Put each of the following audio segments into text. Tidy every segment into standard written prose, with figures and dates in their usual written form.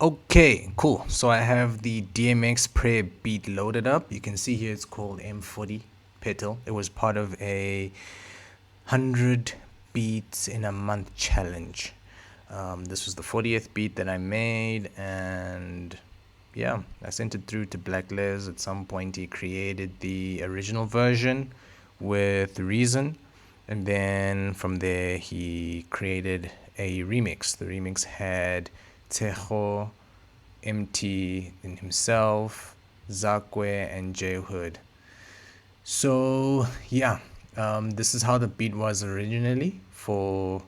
Okay, cool. So I have the DMX prayer beat loaded up. You can see here it's called M40 Petal. It was part of a 100 beats in a month challenge. This was the 40th beat that I made, and yeah, I sent it through to Black Les. At some point he created the original version with Reason, and then from there he created a remix. The remix had Tejo, MT and himself, Zakwe, and J Hood. So yeah, this is how the beat was originally for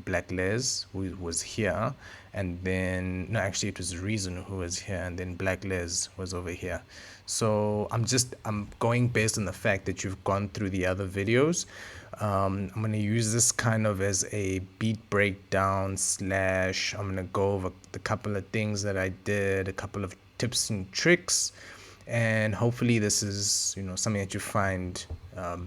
Black Les, who was here, and then no, actually it was Reason who was here, and then Black Les was over here. So I'm going based on the fact that you've gone through the other videos. I'm gonna use this kind of as a beat breakdown slash. I'm gonna go over the couple of things that I did, a couple of tips and tricks, and hopefully this is something that you find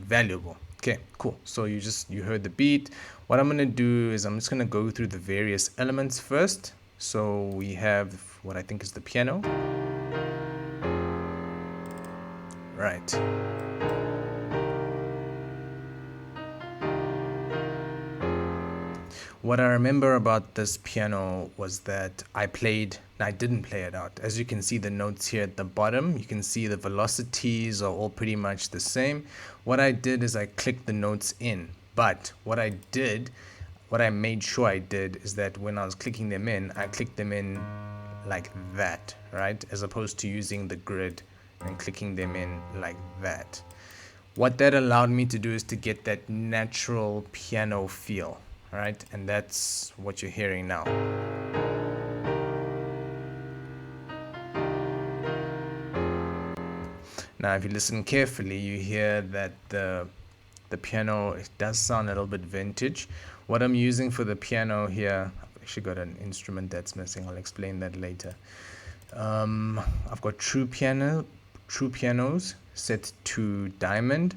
valuable. Okay, cool. So you heard the beat. What I'm gonna do is I'm just gonna go through the various elements first. So we have what I think is the piano, right? What I remember about this piano was that I didn't play it out. As you can see the notes here at the bottom, you can see the velocities are all pretty much the same. What I did is I clicked the notes in, but what I made sure I did is that when I was clicking them in, I clicked them in like that, right? As opposed to using the grid and clicking them in like that. What that allowed me to do is to get that natural piano feel. All right, and that's what you're hearing now. Now, if you listen carefully, you hear that the piano, it does sound a little bit vintage. What I'm using for the piano here, I've actually got an instrument that's missing. I'll explain that later. I've got true pianos set to diamond.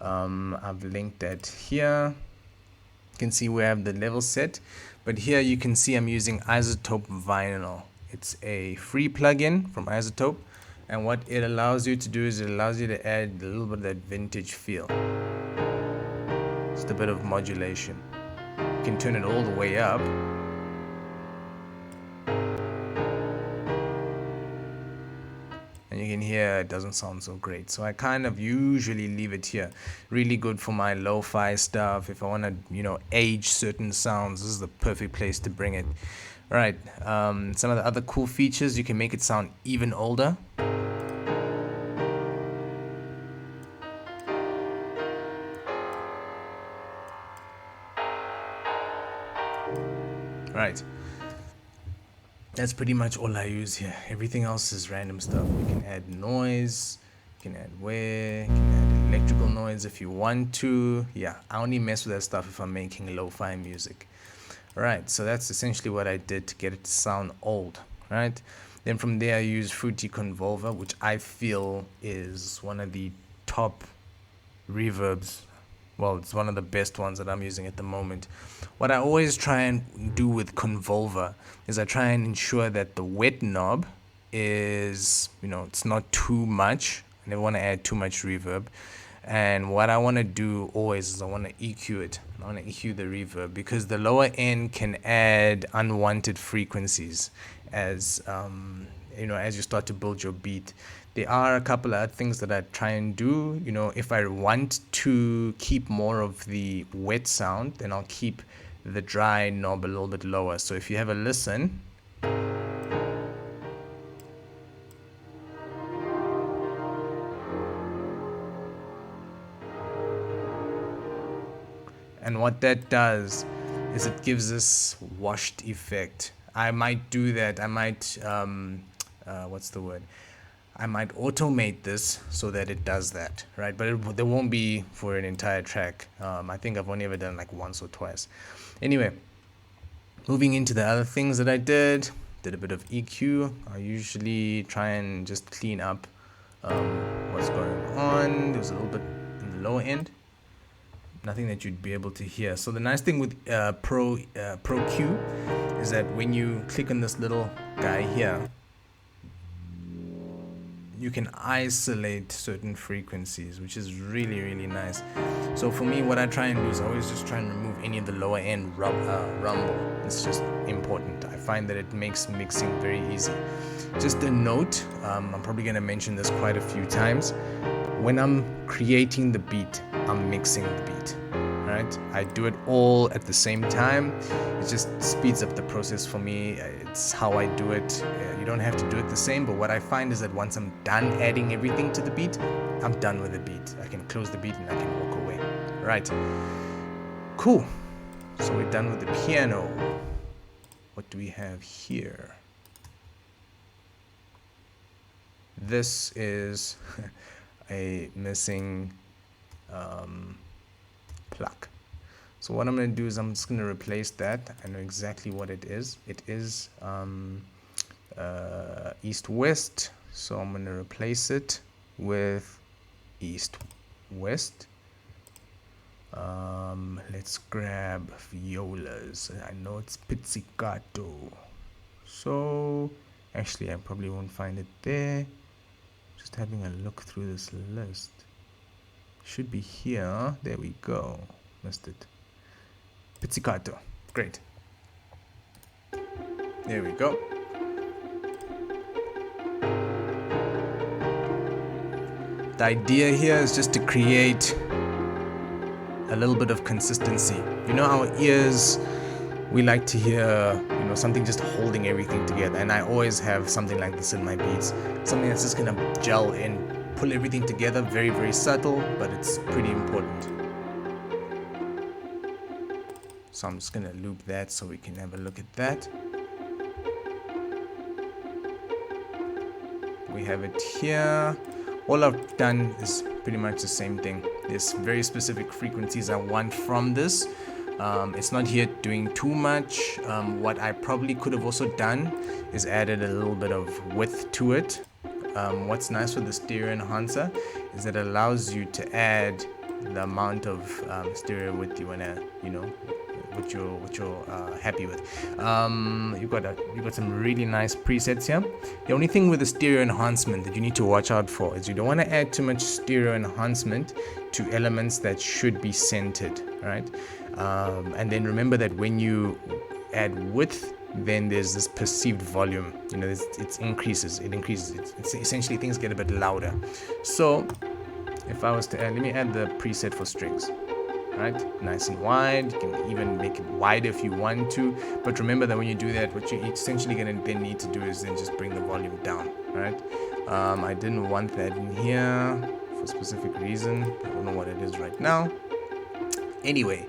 I've linked that here. You can see where I have the level set, but here you can see I'm using Izotope Vinyl. It's a free plugin from Izotope, and what it allows you to do is it allows you to add a little bit of that vintage feel. Just a bit of modulation. You can turn it all the way up. And you can hear it doesn't sound so great, so I kind of usually leave it here. Really good for my lo-fi stuff. If I want to age certain sounds, this is the perfect place to bring it. All right, some of the other cool features, you can make it sound even older. Right, that's pretty much all I use here. Everything else is random stuff. You can add noise, you can add wear, you can add electrical noise if you want to. Yeah, I only mess with that stuff if I'm making lo-fi music. Right, so that's essentially what I did to get it to sound old, right? Then from there I use Fruity Convolver, which I feel is one of the top reverbs. Well, it's one of the best ones that I'm using at the moment. What I always try and do with Convolver is I try and ensure that the wet knob is, it's not too much. I never want to add too much reverb. And what I want to do always is I want to EQ it. I want to EQ the reverb because the lower end can add unwanted frequencies as as you start to build your beat. There are a couple of things that I try and do. If I want to keep more of the wet sound, then I'll keep the dry knob a little bit lower. So if you have a listen, and what that does is it gives this washed effect. I might do that. I might what's the word? I might automate this so that it does that, right? But there won't be for an entire track. I think I've only ever done like once or twice. Anyway, moving into the other things that I did a bit of EQ. I usually try and just clean up what's going on. There was a little bit in the lower end. Nothing that you'd be able to hear. So the nice thing with Pro Q is that when you click on this little guy here, you can isolate certain frequencies, which is really, really nice. So for me, what I try and do is always just try and remove any of the lower end rumble. It's just important. I find that it makes mixing very easy. Just a note, I'm probably going to mention this quite a few times. When I'm creating the beat, I'm mixing the beat. Right? I do it all at the same time. It just speeds up the process for me. It's how I do it. You don't have to do it the same, but what I find is that once I'm done adding everything to the beat, I'm done with the beat. I can close the beat and I can walk away. Right. Cool. So we're done with the piano. What do we have here? This is a missing plug. So what I'm going to do is I'm just going to replace that. I know exactly what it is. It is east-west. So I'm going to replace it with east-west. Let's grab violas. I know it's pizzicato. So actually I probably won't find it there. Just having a look through this list. Should be here. There we go. Missed it. Pizzicato. Great. There we go. The idea here is just to create a little bit of consistency. You know, our ears, we like to hear, you know, something just holding everything together. And I always have something like this in my beats. Something that's just gonna gel in, pull everything together. Very, very subtle, but it's pretty important. So I'm just gonna loop that so we can have a look at that. We have it here. All I've done is pretty much the same thing. There's very specific frequencies I want from this. It's not here doing too much. What I probably could have also done is added a little bit of width to it. What's nice with the stereo enhancer is that it allows you to add the amount of stereo width you wanna, you know, what you're happy with. You've got some really nice presets here. The only thing with the stereo enhancement that you need to watch out for is you don't want to add too much stereo enhancement to elements that should be centered, right? And then remember that when you add width, then there's this perceived volume. You know, it increases. It's essentially things get a bit louder. So if I was to add, let me add the preset for strings. Right, nice and wide. You can even make it wider if you want to, but remember that when you do that, what you're essentially going to then need to do is then just bring the volume down. Right, I didn't want that in here for a specific reason. I don't know what it is right now. Anyway,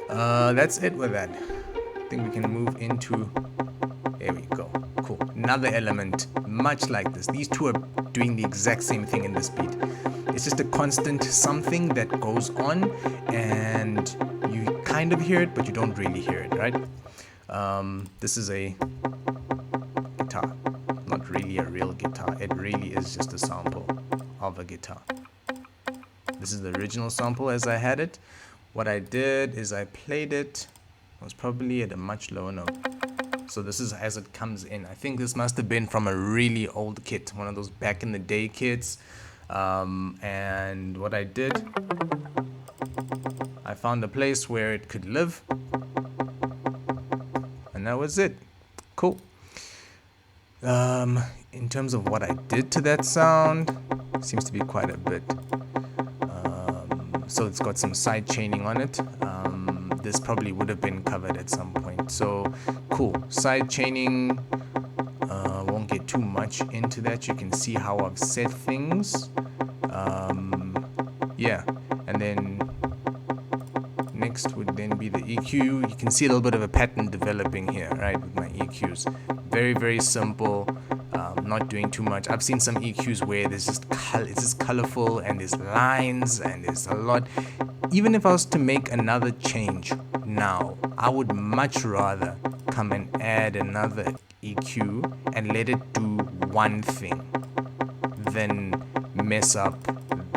that's it with that. I think we can move into, there we go. Cool. Another element much like this. These two are doing the exact same thing in this beat. It's just a constant something that goes on and you kind of hear it, but you don't really hear it, right? This is a guitar, not really a real guitar. It really is just a sample of a guitar. This is the original sample as I had it. What I did is I played it. It was probably at a much lower note. So this is as it comes in. I think this must have been from a really old kit, one of those back in the day kits. And what I did, I found a place where it could live, and that was it. Cool. In terms of what I did to that sound, seems to be quite a bit. So it's got some side chaining on it. This probably would have been covered at some point. So cool, side chaining. Won't get too much into that. You can see how I've set things. Yeah, and then next would then be the EQ. You can see a little bit of a pattern developing here, right, with my EQs. Very, very simple, not doing too much. I've seen some EQs where there's just it's just colorful and there's lines and there's a lot. Even if I was to make another change now, I would much rather come and add another EQ and let it do one thing than mess up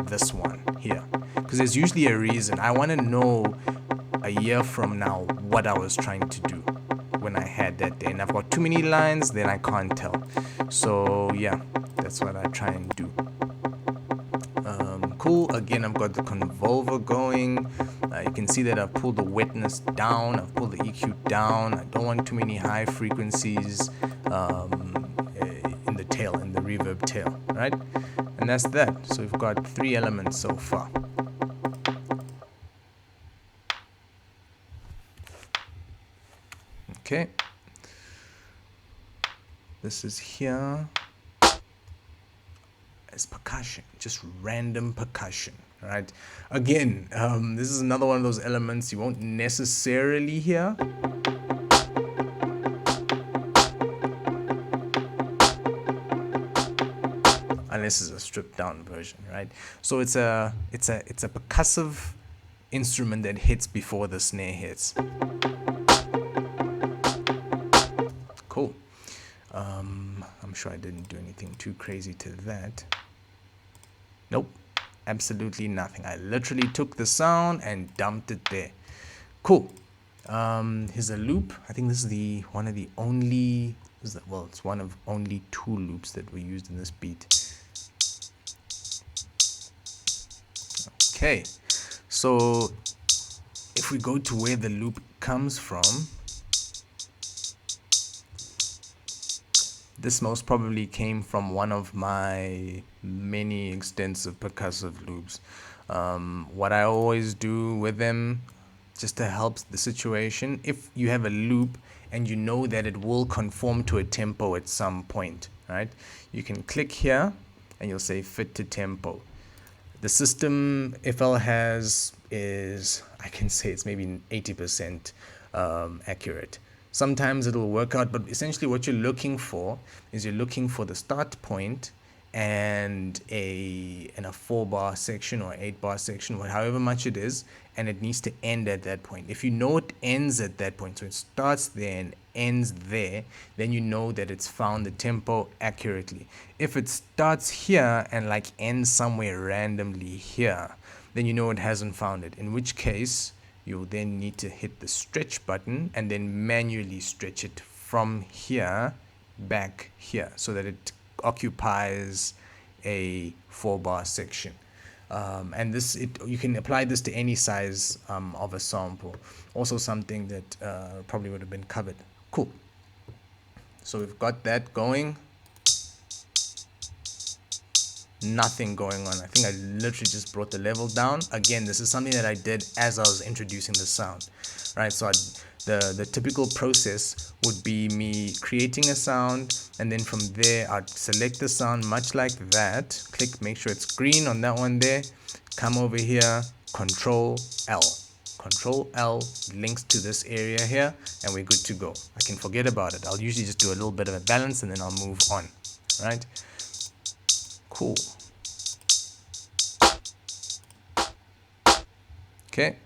this one here, because there's usually a reason. I want to know a year from now what I was trying to do, when I had that there. And I've got too many lines, then I can't tell. So yeah, that's what I try and do. Cool. Again, I've got the convolver going. You can see that I've pulled the wetness down. I've pulled the EQ down. I don't want too many high frequencies in the tail, in the reverb tail, right? And that's that. So we've got 3 elements so far. Okay. This is here. It's percussion, just random percussion, right? Again, this is another one of those elements you won't necessarily hear. Unless it's a stripped down version, right? So it's a percussive instrument that hits before the snare hits. Cool. I'm sure I didn't do anything too crazy to that. Nope, absolutely nothing. I literally took the sound and dumped it there. Cool. Here's a loop. I think this is one of the only, well, it's one of only 2 loops that were used in this beat. Okay, so if we go to where the loop comes from, this most probably came from one of my many extensive percussive loops. What I always do with them, just to help the situation, if you have a loop and you know that it will conform to a tempo at some point, right? You can click here and you'll say fit to tempo. The system FL has is, I can say it's maybe 80% accurate. Sometimes it'll work out, but essentially what you're looking for is you're looking for the start point and a 4-bar section or 8-bar section, however much it is, and it needs to end at that point. If you know it ends at that point, so it starts there and ends there, then you know that it's found the tempo accurately. If it starts here and like ends somewhere randomly here, then you know it hasn't found it, in which case you'll then need to hit the stretch button and then manually stretch it from here back here so that it occupies a 4-bar section. And you can apply this to any size of a sample. Also something that probably would have been covered. Cool. So we've got that going. Nothing going on. I think I literally just brought the level down. Again, this is something that I did as I was introducing the sound, right? So the typical process would be me creating a sound, and then from there I'd select the sound much like that, click, make sure it's green on that one there, come over here, Control L. Control L links to this area here, and we're good to go. I can forget about it. I'll usually just do a little bit of a balance and then I'll move on, right? Cool. Okay,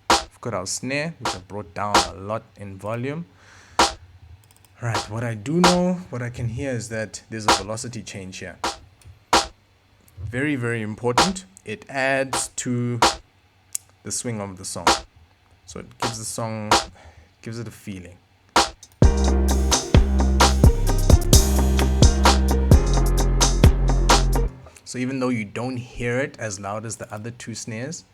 we've got our snare, which I brought down a lot in volume. Right, what I do know, what I can hear is that there's a velocity change here. Very, very important. It adds to the swing of the song. So it gives the song, gives it a feeling. So even though you don't hear it as loud as the other 2 snares,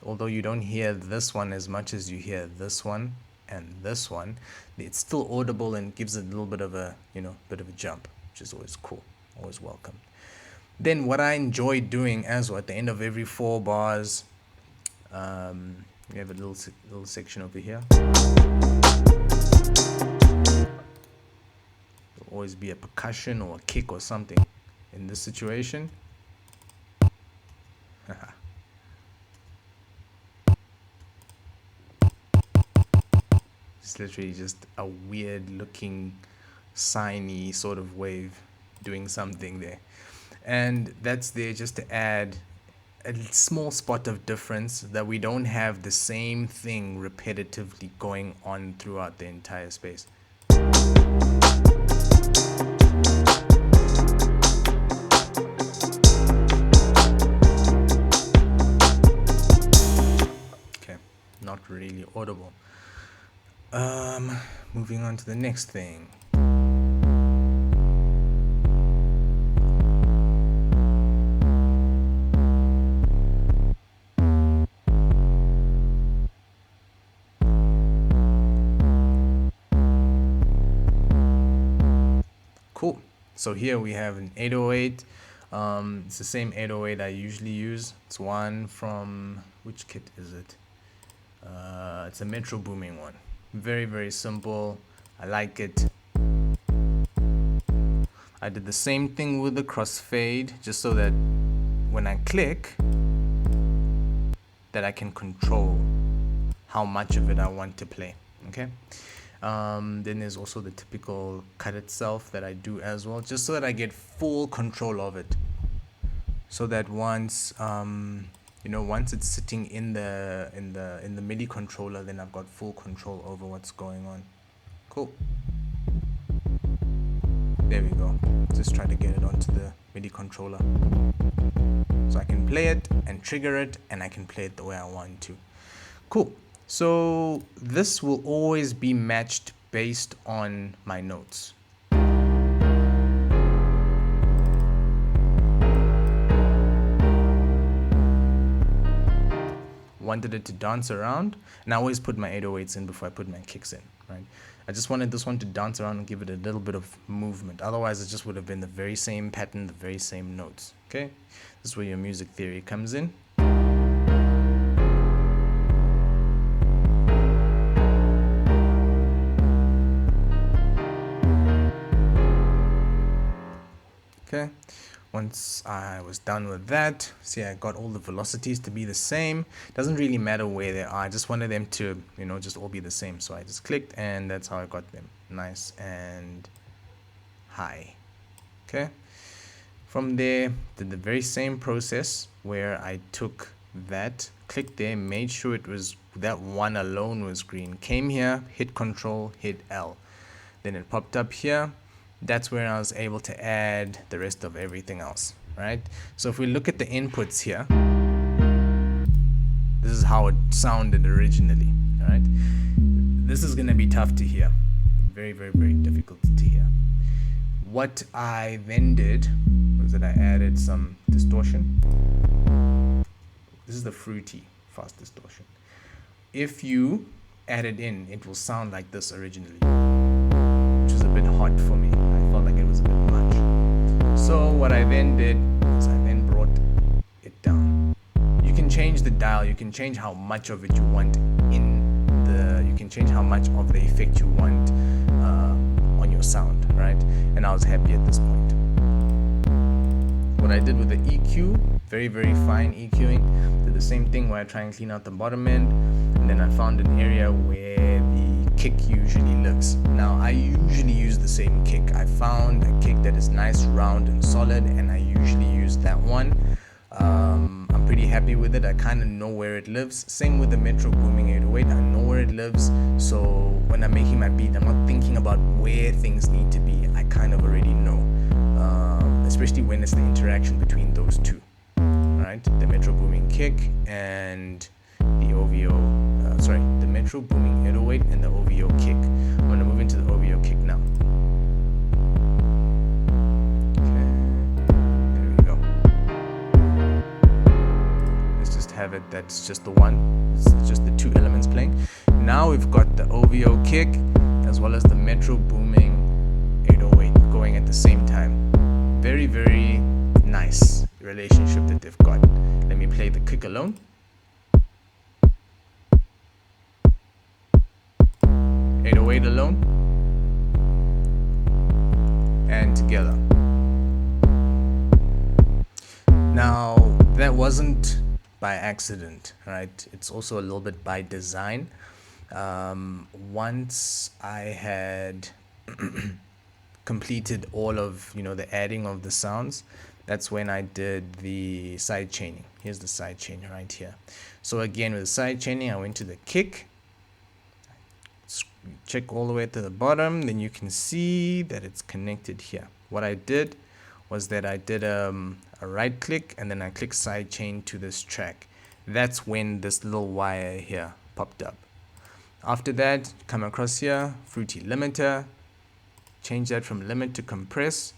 although you don't hear this one as much as you hear this one and this one, it's still audible and gives it a little bit of a, bit of a jump, which is always cool, always welcome. Then what I enjoy doing as well, at the end of every 4 bars, we have a little section over here. There'll always be a percussion or a kick or something. In this situation, it's literally just a weird looking siny sort of wave doing something there, and that's there just to add a small spot of difference, that we don't have the same thing repetitively going on throughout the entire space. Not really audible. Moving on to the next thing. Cool. So here we have an 808. It's the same 808 I usually use. It's one from, which kit is it? It's a Metro Booming one. Very, very simple. I like it. I did the same thing with the crossfade, just so that when I click, that I can control how much of it I want to play. Okay. Then there's also the typical cut itself that I do as well, just so that I get full control of it. So that once once it's sitting in the MIDI controller, then I've got full control over what's going on. Cool. There we go. Just try to get it onto the MIDI controller, so I can play it and trigger it, and I can play it the way I want to. Cool. So this will always be matched based on my notes. Wanted it to dance around, and I always put my 808s in before I put my kicks in, right? I just wanted this one to dance around and give it a little bit of movement. Otherwise, it just would have been the very same pattern, the very same notes. Okay, this is where your music theory comes in. Okay, once I was done with that, see, I got all the velocities to be the same. Doesn't really matter where they are. I just wanted them to, just all be the same. So I just clicked, and that's how I got them nice and high. Okay, from there, did the very same process where I took that, clicked there, made sure it was that one alone was green, came here, hit Control, hit L, then it popped up here. That's where I was able to add the rest of everything else, right? So if we look at the inputs here, this is how it sounded originally, all right? This is gonna be tough to hear. Very, very, very difficult to hear. What I then did was that I added some distortion. This is the fruity fast distortion. If you add it in, it will sound like this originally, which was a bit hot for me. I felt like it was a bit much. So what I then did was I then brought it down. You can change the dial, you can change how much of it you want you can change how much of the effect you want on your sound, right? And I was happy at this point. What I did with the EQ, very, very fine EQing, did the same thing where I try and clean out the bottom end, and then I found an area where the kick usually lives. Now I usually use the same kick. I found a kick that is nice, round and solid, and I usually use that one. I'm pretty happy with it. I kind of know where it lives. Same with the Metro Booming 808. I know where it lives, so when I'm making my beat, I'm not thinking about where things need to be. I kind of already know, especially when it's the interaction between those two, right? The Metro Booming kick and the OVO, the Metro Booming 808 and the OVO kick. I'm going to move into the OVO kick now. Have it, that's just the one, it's just the two elements playing. Now we've got the OVO kick as well as the Metro Booming 808 going at the same time. Very, very nice relationship that they've got. Let me play the kick alone. .808 alone and together. Now that wasn't by accident, right? It's also a little bit by design. Once I had completed all of the adding of the sounds, that's when I did the side chaining. Here's the side chain right here. So again, with the side chaining, I went to the kick, check all the way to the bottom, then you can see that it's connected here. What I did was that I did a right click and then I click side chain to this track. That's when this little wire here popped up. After that, come across here, Fruity Limiter, change that from limit to compress,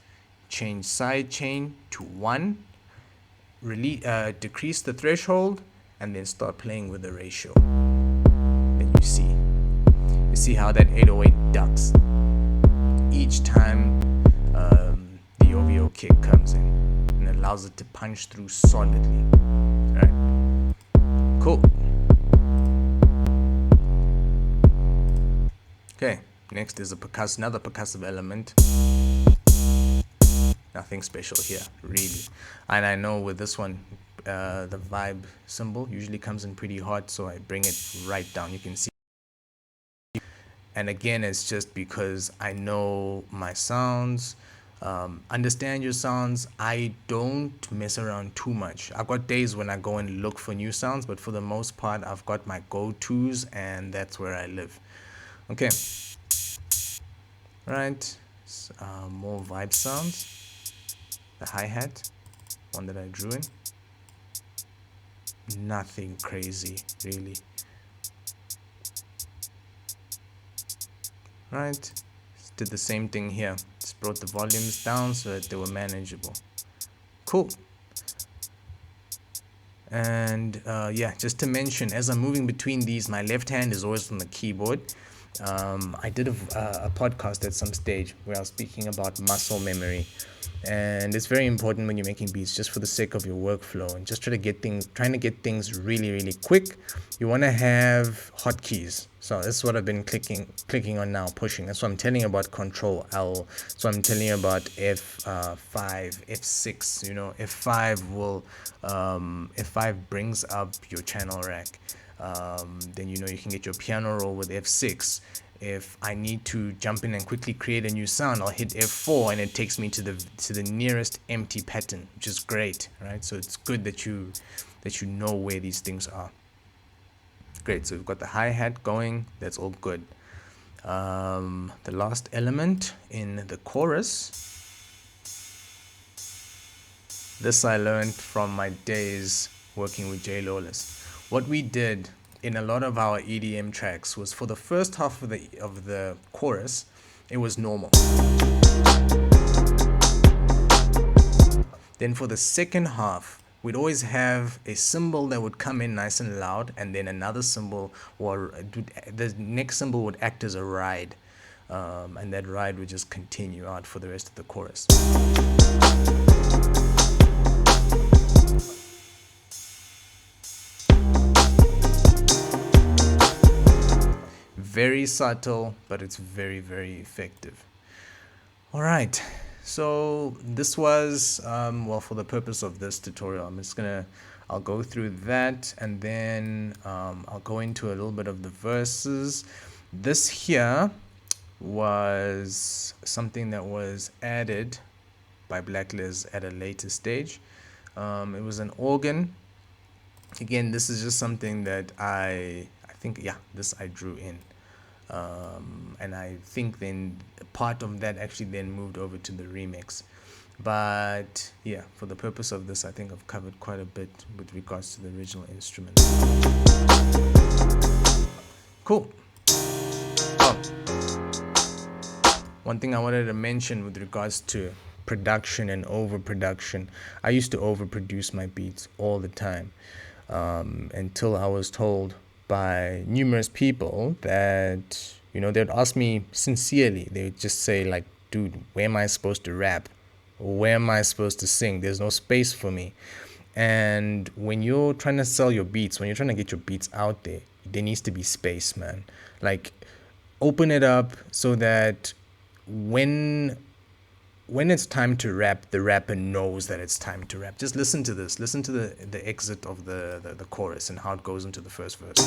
change side chain to 1, decrease the threshold, and then start playing with the ratio. Then you see how that 808 ducks each time the OVO kick comes in, and allows it to punch through solidly. All right, cool. Okay, next is another percussive element. Nothing special here, really. And I know with this one, the vibe cymbal usually comes in pretty hot, so I bring it right down. You can see. And again, it's just because I know my sounds, understand your sounds. I don't mess around too much. I've got days when I go and look for new sounds, but for the most part, I've got my go-tos, and that's where I live. Okay. Right. More vibe sounds. The hi-hat, one that I drew in. Nothing crazy, really. Right. Did the same thing here. Just brought the volumes down so that they were manageable. Cool. And yeah, just to mention, as I'm moving between these, my left hand is always on the keyboard. I did a podcast at some stage where I was speaking about muscle memory, and it's very important when you're making beats, just for the sake of your workflow, and just trying to get things really quick. You want to have hotkeys. So this is what I've been clicking on now, pushing. That's what I'm telling you about Control L. So I'm telling you about F5, F6. You know, F5 brings up your channel rack. Then you know you can get your piano roll with F6. If I need to jump in and quickly create a new sound, I'll hit F4 and it takes me to the nearest empty pattern, which is great, right? So it's good that you know where these things are. Great. So we've got the hi-hat going. That's all good. The last element in the chorus. This I learned from my days working with Jay Lawless. What we did in a lot of our EDM tracks was, for the first half of the chorus, it was normal. Then for the second half, we'd always have a cymbal that would come in nice and loud, and then another cymbal, or the next cymbal would act as a ride, and that ride would just continue out for the rest of the chorus. Very subtle, but it's very effective. All right, so this was well, for the purpose of this tutorial, I'll go through that, and then I'll go into a little bit of the verses. This here was something that was added by Black Liz at a later stage. It was an organ. Again, this is just something that I think, yeah, this I drew in. And I think then part of that actually then moved over to the remix. But yeah, for the purpose of this, I think I've covered quite a bit with regards to the original instrument. Cool. Oh, one thing I wanted to mention with regards to production and overproduction. I used to overproduce my beats all the time, until I was told by numerous people that, you know, they'd ask me sincerely, they would just say, like, dude, where am I supposed to rap? Where am I supposed to sing? There's no space for me. And when you're trying to sell your beats, when you're trying to get your beats out there needs to be space, man. Like, open it up so that when it's time to rap, the rapper knows that it's time to rap. Just listen to this. Listen to the exit of the chorus and how it goes into the first verse.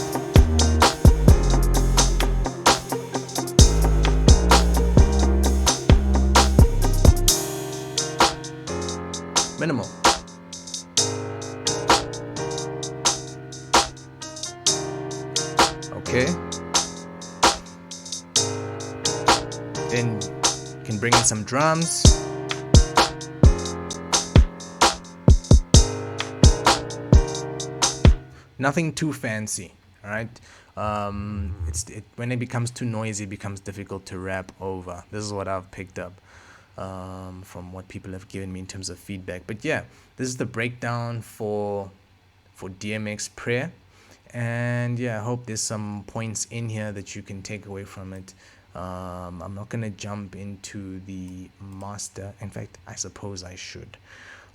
Minimal. Okay. Then you can bring in some drums. Nothing too fancy, All right. When it becomes too noisy, it becomes difficult to rap over. This is what I've picked up from what people have given me in terms of feedback. But yeah, this is the breakdown for DMX prayer. And yeah, I hope there's some points in here that you can take away from it. I'm not gonna jump into the master. In fact, I suppose I should.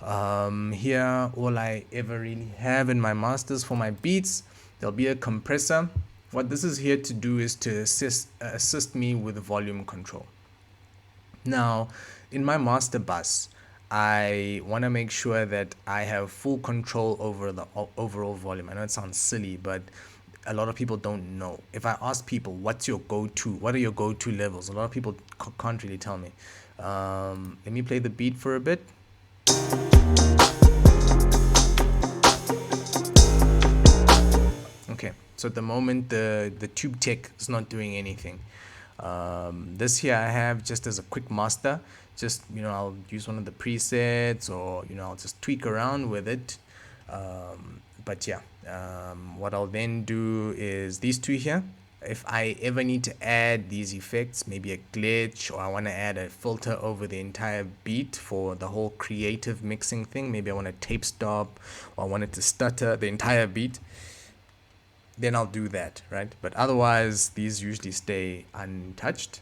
Here, all I ever really have in my masters for my beats, there'll be a compressor. What this is here to do is to assist me with volume control. Now, in my master bus, I want to make sure that I have full control over the overall volume. I know it sounds silly, but a lot of people don't know. If I ask people, what's your go-to? What are your go-to levels? A lot of people can't really tell me. Let me play the beat for a bit. Okay, so at the moment the tube tech is not doing anything. This here I have just as a quick master. Just, I'll use one of the presets, or I'll just tweak around with it. But yeah, what I'll then do is these two here. If I ever need to add these effects, maybe a glitch, or I want to add a filter over the entire beat for the whole creative mixing thing, maybe I want to tape stop, or I want it to stutter the entire beat, then I'll do that, right? But otherwise, these usually stay untouched.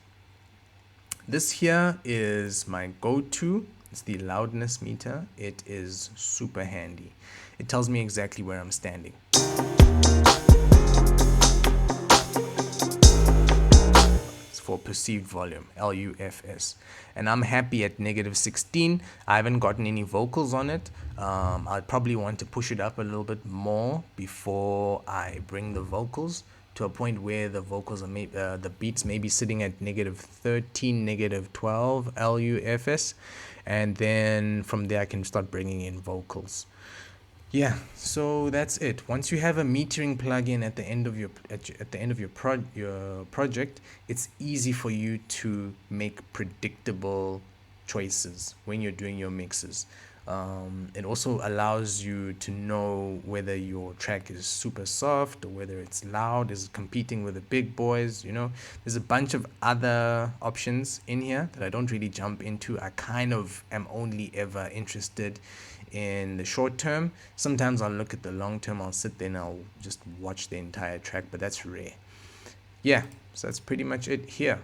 This here is my go-to. It's the loudness meter. It is super handy. It tells me exactly where I'm standing. It's for perceived volume, LUFS. And I'm happy at -16. I haven't gotten any vocals on it. I'd probably want to push it up a little bit more before I bring the vocals to a point where the vocals are the beats may be sitting at -13, -12 LUFS, and then from there I can start bringing in vocals. Yeah, so that's it. Once you have a metering plugin at the end of your project, it's easy for you to make predictable choices when you're doing your mixes. It also allows you to know whether your track is super soft or whether it's loud, is competing with the big boys. There's a bunch of other options in here that I don't really jump into. I kind of am only ever interested in the short term. Sometimes I'll look at the long term. I'll sit there and I'll just watch the entire track, but that's rare. Yeah, so that's pretty much it here.